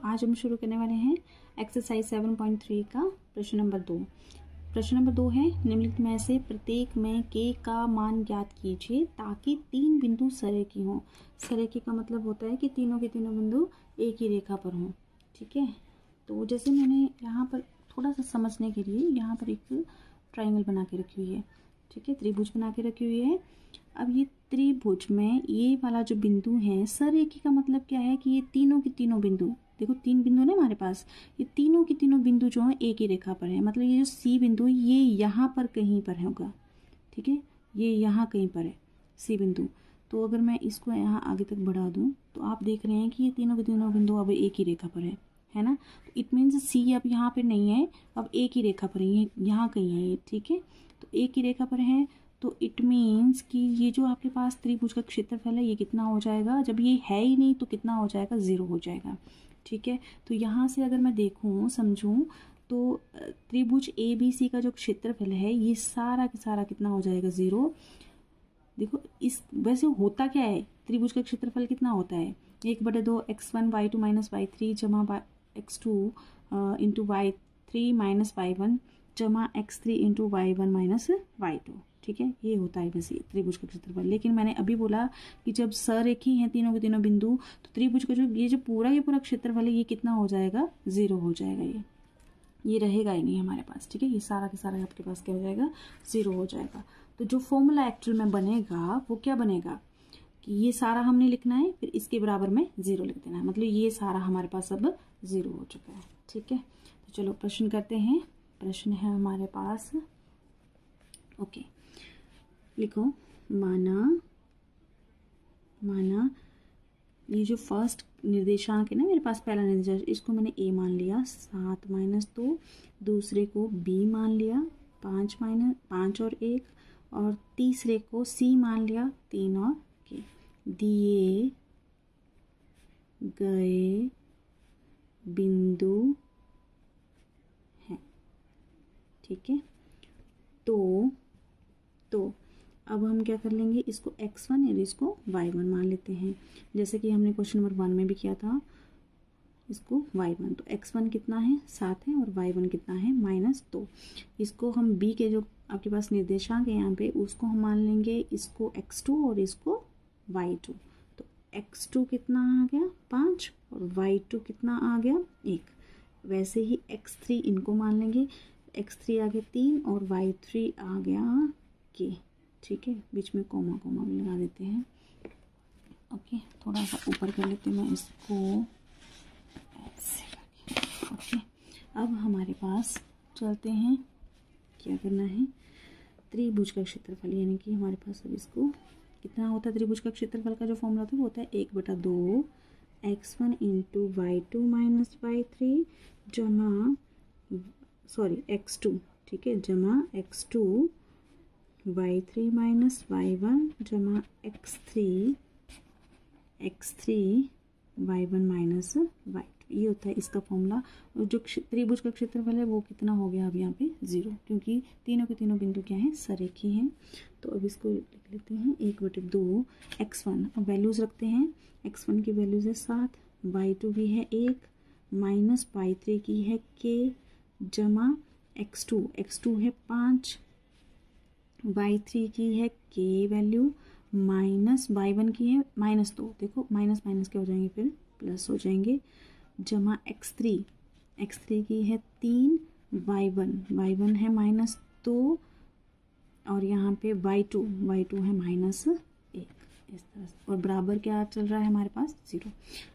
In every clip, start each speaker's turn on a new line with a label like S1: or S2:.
S1: आज हम शुरू करने वाले हैं एक्सरसाइज 7.3 का प्रश्न नंबर 2। प्रश्न नंबर 2 है, निम्नलिखित में से प्रत्येक में के का मान ज्ञात कीजिए ताकि तीन बिंदु सरेखी हों। सरेखी का मतलब होता है कि तीनों के तीनों बिंदु एक ही रेखा पर हों। ठीक है, तो जैसे मैंने यहाँ पर थोड़ा सा समझने के लिए यहाँ पर एक ट्राइंगल बना के रखी हुई है। ठीक है, त्रिभुज बना के रखी हुई है। अब ये त्रिभुज में ये वाला जो बिंदु है, सरेखी का मतलब क्या है कि ये तीनों के तीनों बिंदु, देखो तीन बिंदु ना हमारे पास, ये तीनों के तीनों बिंदु जो है एक ही रेखा पर है। मतलब ये जो सी बिंदु है ये यहाँ पर कहीं पर होगा। ठीक है, ये यहाँ कहीं पर है सी बिंदु। तो अगर मैं इसको यहाँ आगे तक बढ़ा दूँ तो आप देख रहे हैं कि ये तीनों के तीनों बिंदु अब एक ही रेखा पर है ना। तो इट मीन्स सी अब यहाँ पे नहीं है, अब एक ही रेखा पर है, यहाँ कहीं है ये। ठीक है, तो एक ही रेखा पर है, तो इट मीन्स कि ये जो आपके पास त्रिभुज का क्षेत्रफल है ये कितना हो जाएगा, जब ये है ही नहीं तो कितना हो जाएगा, 0 हो जाएगा। ठीक है, तो यहाँ से अगर मैं देखूँ समझूँ तो त्रिभुज ABC का जो क्षेत्रफल है ये सारा का सारा कितना हो जाएगा, 0। देखो इस वैसे होता क्या है, त्रिभुज का क्षेत्रफल कितना होता है, 1/2 x1 y2 माइनस y3 जमा x2 into y3 minus y1 जमा x3 into y1 minus y2। ठीक है, ये होता है बस ये त्रिभुज का क्षेत्रफल। लेकिन मैंने अभी बोला कि जब सरेखी हैं तीनों के तीनों बिंदु तो त्रिभुज का जो पूरा क्षेत्रफल है ये कितना हो जाएगा, 0 हो जाएगा। ये रहेगा ही नहीं हमारे पास। ठीक है, ये सारा का सारा आपके पास क्या हो जाएगा, 0 हो जाएगा। तो जो फॉर्मूला एक्चुअल में बनेगा वो क्या बनेगा कि ये सारा हमने लिखना है, फिर इसके बराबर में 0 लिख देना है। मतलब ये सारा हमारे पास अब 0 हो चुका है। ठीक है, तो चलो प्रश्न करते हैं। प्रश्न है हमारे पास, ओके लिखो, माना ये जो फर्स्ट निर्देशांक है ना मेरे पास, पहला निर्देशांक, इसको मैंने A मान लिया 7 - 2, दूसरे को B मान लिया 5 और 1, और तीसरे को C मान लिया 3 और K। दिए गए बिंदु हैं। ठीक है, तो अब हम क्या कर लेंगे, इसको x1 और इसको y1 मान लेते हैं, जैसे कि हमने क्वेश्चन नंबर 1 में भी किया था। इसको y1, तो x1 कितना है, 7 है, और y1 कितना है, -2। इसको हम b के जो आपके पास निर्देशांक है यहाँ पे, उसको हम मान लेंगे, इसको x2 और इसको y2। तो x2 कितना आ गया, 5, और y2 कितना आ गया, 1। वैसे ही x3 इनको मान लेंगे, x3 आ गया 3 और y3 आ गया k। ठीक है, बीच में कोमा भी लगा देते हैं। ओके, थोड़ा सा ऊपर कर लेते हैं मैं इसको ऐसे करके। ओके, अब हमारे पास चलते हैं, क्या करना है, त्रिभुज का क्षेत्रफल, यानी कि हमारे पास अब इसको कितना होता है, त्रिभुज का क्षेत्रफल का जो फॉर्मूला होता है वो होता है 1/2 x1 into y2 minus y3 जमा x2। ठीक है, जमा x2 y3 माइनस y1 जमा x3 y1 माइनस y2। ये होता है इसका फॉर्मूला। और जो त्रिभुज का क्षेत्रफल है वो कितना हो गया अब यहाँ पे, 0, क्योंकि तीनों के तीनों बिंदु क्या हैं, सरेखी हैं। तो अब इसको लिख लेते हैं 1/2 x1, अब वैल्यूज रखते हैं। x1 की वैल्यूज है 7, y2 की है 1, माइनस y3 की है k, जमा x2 है 5, y3 की है k वैल्यू, माइनस y1 की है -2। देखो माइनस क्या हो जाएंगे, फिर प्लस हो जाएंगे, जमा x3 की है 3, y1 है -2, और यहाँ पे y2 है -1, इस तरह से, और बराबर क्या चल रहा है हमारे पास, 0।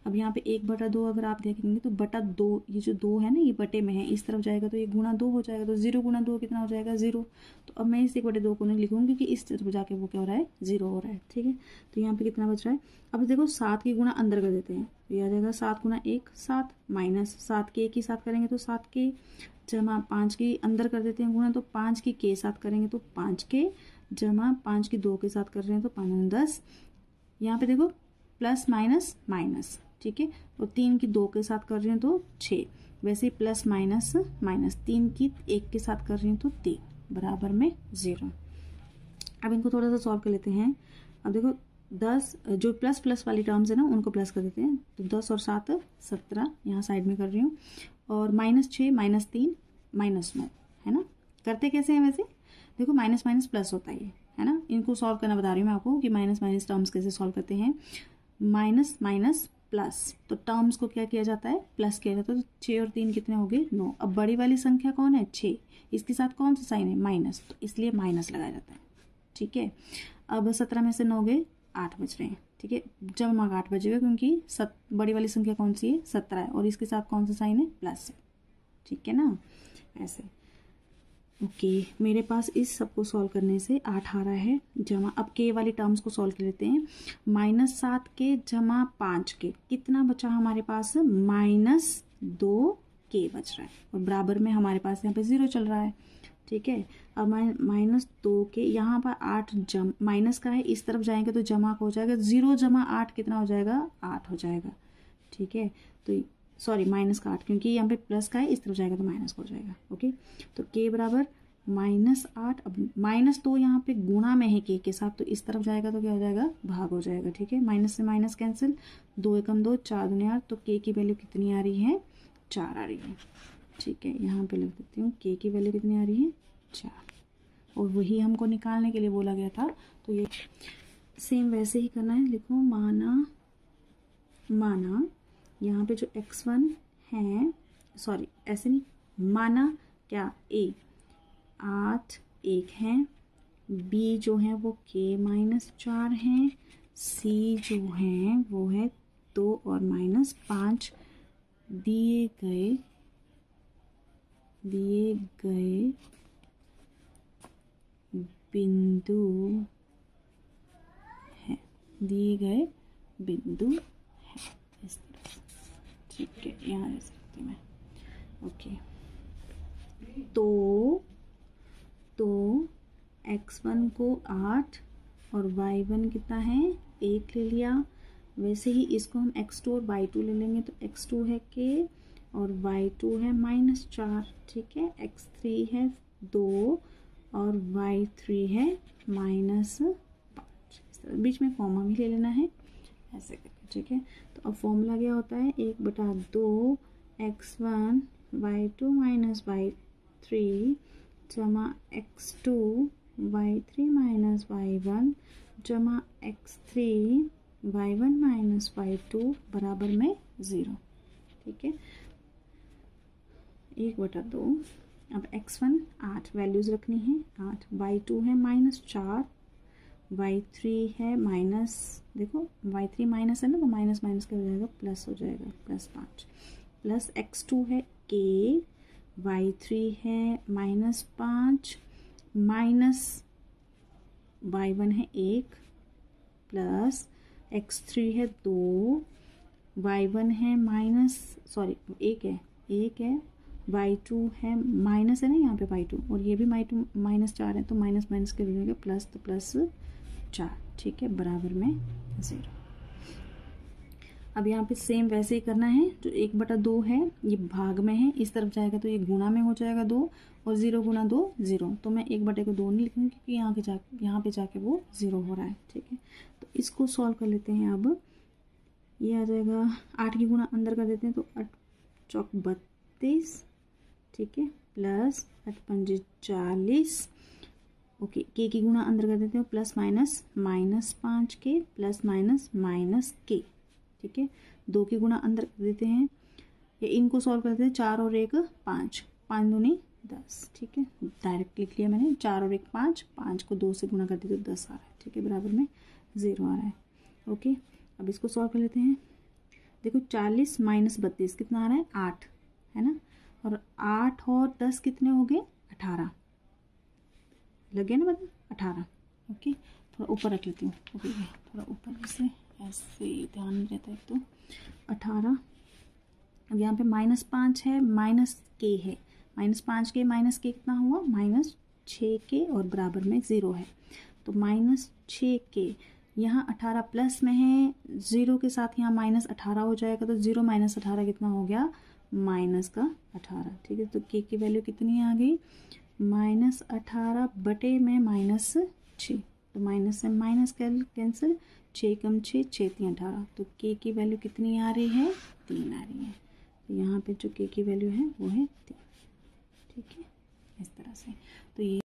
S1: अब यहाँ पे 1/2 अगर आप देखेंगे तो बटा 2, ये जो 2 है ना ये बटे में है, इस तरफ जाएगा तो ये गुणा 2 हो जाएगा, तो 0 × 2 कितना हो जाएगा, 0। तो अब मैं इस 1/2 को नहीं लिखूंगी क्योंकि इस तरफ जाके वो क्या हो रहा है, 0 हो रहा है। ठीक है, तो यहाँ पे कितना बच रहा है, अब देखो 7 की गुणा अंदर कर देते हैं, तो यह आ जाएगा 7 × 1 7, माइनस 7 के एक ही साथ करेंगे तो 7 के, जमा 5 की अंदर कर देते हैं गुणा, तो 5 की के साथ करेंगे तो 5 के, जमा 5 की 2 के साथ कर रहे हैं तो 5 10। यहाँ पे देखो प्लस माइनस। ठीक है, और 3 की 2 के साथ कर रहे हैं तो 6, वैसे ही प्लस माइनस 3 की 1 के साथ कर रही हैं तो 3 बराबर में 0। अब इनको थोड़ा सा सॉल्व कर लेते हैं। अब देखो 10 जो प्लस प्लस वाली टर्म्स है ना उनको प्लस कर देते हैं, तो 10 और 7 17 यहाँ साइड में कर रही हूँ, और -6 -3 -9 है ना। करते कैसे हैं वैसे, देखो माइनस माइनस प्लस होता है ना। इनको सॉल्व करना बता रही हूँ मैं आपको कि माइनस माइनस टर्म्स कैसे सॉल्व करते हैं। माइनस माइनस प्लस, तो टर्म्स को क्या किया जाता है, प्लस किया जाता है। तो 6 और 3 कितने हो गए, 9। अब बड़ी वाली संख्या कौन है, 6, इसके साथ कौन सा साइन है, माइनस, तो इसलिए माइनस लगाया जाता है। ठीक है, अब 17 में से 9 गए, 8 बच रहे हैं। ठीक है, जब 8 बजेगा क्योंकि बड़ी वाली संख्या कौन सी है, 17 है, और इसके साथ कौन सा साइन है, प्लस है। ठीक है ना, ऐसे। ओके, मेरे पास इस सबको सॉल्व करने से 8 आ रहा है जमा। अब के वाली टर्म्स को सॉल्व कर लेते हैं। -7 के जमा 5 के कितना बचा हमारे पास, -2 के बच रहा है, और बराबर में हमारे पास यहाँ पे 0 चल रहा है। ठीक है, अब -2 के यहाँ पर 8 माइनस का है, इस तरफ जाएंगे तो जमा हो जाएगा, 0 जमा 8 कितना हो जाएगा, 8 हो जाएगा। ठीक है, तो सॉरी माइनस का 8, क्योंकि यहाँ पे प्लस का है, इस तरफ जाएगा तो माइनस हो जाएगा। ओके, तो के बराबर -8। अब -2 यहाँ पे गुणा में है के साथ, तो इस तरफ जाएगा तो क्या हो जाएगा, भाग हो जाएगा। ठीक है, माइनस से माइनस कैंसिल, 2 एकम 2, 4 दूनी 8, तो के की वैल्यू कितनी आ रही है, 4 आ रही है। ठीक है, यहाँ पे लिख देती हूँ के की वैल्यू कितनी आ रही है, 4, और वही हमको निकालने के लिए बोला गया था। तो ये सेम वैसे ही करना है। लिखो माना यहाँ पे जो x1 है, सॉरी ऐसे नहीं, माना क्या a 8 1 है, b जो है वो k-4 है, c जो है वो है 2 और -5। दिए गए बिंदु है, इस तरह। ठीक है, यहाँ रह सकती मैं। ओके, तो x1 को 8 और y1 कितना है, 1 ले लिया। वैसे ही इसको हम x2 और y2 ले लेंगे, तो x2 है k और y2 है -4। ठीक है, x3 है 2 और y3 है -5। बीच में कॉमा भी ले लेना है ऐसे करके। ठीक है, तो अब फॉर्मूला क्या होता है, 1/2 x1 y2 - y3 जमा x2 y3 - y1 जमा x3 y1 - y2 बराबर में 0। ठीक है, 1/2। अब x1 8 वैल्यूज रखनी है, 8, y2 है -4, y3 है देखो y3 माइनस है ना, तो माइनस माइनस क्या हो जाएगा, प्लस हो जाएगा, +5, प्लस x2 है k, y3 है -5, माइनस y1 है 1, प्लस x3 है 2, y1 है एक है, y2 है माइनस है ना यहाँ पे y2, और ये भी -4 है, तो माइनस माइनस के हो जाएगा प्लस, तो +4। ठीक है, बराबर में 0। अब यहाँ पे सेम वैसे ही करना है। जो 1/2 है ये भाग में है, इस तरफ जाएगा तो ये गुणा में हो जाएगा 2, और 0 × 2 0। तो मैं 1/2 नहीं लिखूँगी क्योंकि यहाँ पे जाके वो 0 हो रहा है। ठीक है, तो इसको सॉल्व कर लेते हैं। अब ये आ जाएगा, 8 की गुणा अंदर कर देते हैं, तो 8 चौक 32। ठीक है, प्लस 8 पंजे 40। ओके, के की गुणा अंदर कर देते हैं, प्लस माइनस -5 के, प्लस माइनस के। ठीक है, 2 की गुणा अंदर कर देते हैं, या इनको सॉल्व करते हैं, 4 और 1 5, 5 दूनी 10। ठीक है, डायरेक्ट लिख लिया मैंने, 4 और 1 5, 5 को 2 से गुणा कर देते तो 10 आ रहा है। ठीक है, बराबर में 0 आ रहा है। ओके, अब इसको सॉल्व कर लेते हैं। देखो 40 - 32 कितना आ रहा है, 8 है ना, और 8 और 10 कितने हो गए, 18 लगे ना, मतलब 18। ओके, थोड़ा ऊपर रख लेती हूँ। ओके, थोड़ा ऊपर से ऐसे ध्यान नहीं रहता है। तो 18, अब यहाँ पे -5 है, माइनस के है, -5 के माइनस के कितना हुआ, -6 के, और बराबर में 0 है, तो -6 के। यहाँ 18 प्लस में है, 0 के साथ यहाँ -18 हो जाएगा, तो 0 - 18 कितना हो गया, -18। ठीक है, तो के की वैल्यू कितनी आ गई, -18 बटे में -6, तो माइनस से माइनस कैंसिल, 6 कम 6, 6 3 18, तो k की वैल्यू कितनी आ रही है? 3 आ रही है। तो यहाँ पे जो k की वैल्यू है वो है 3। ठीक है, इस तरह से। तो ये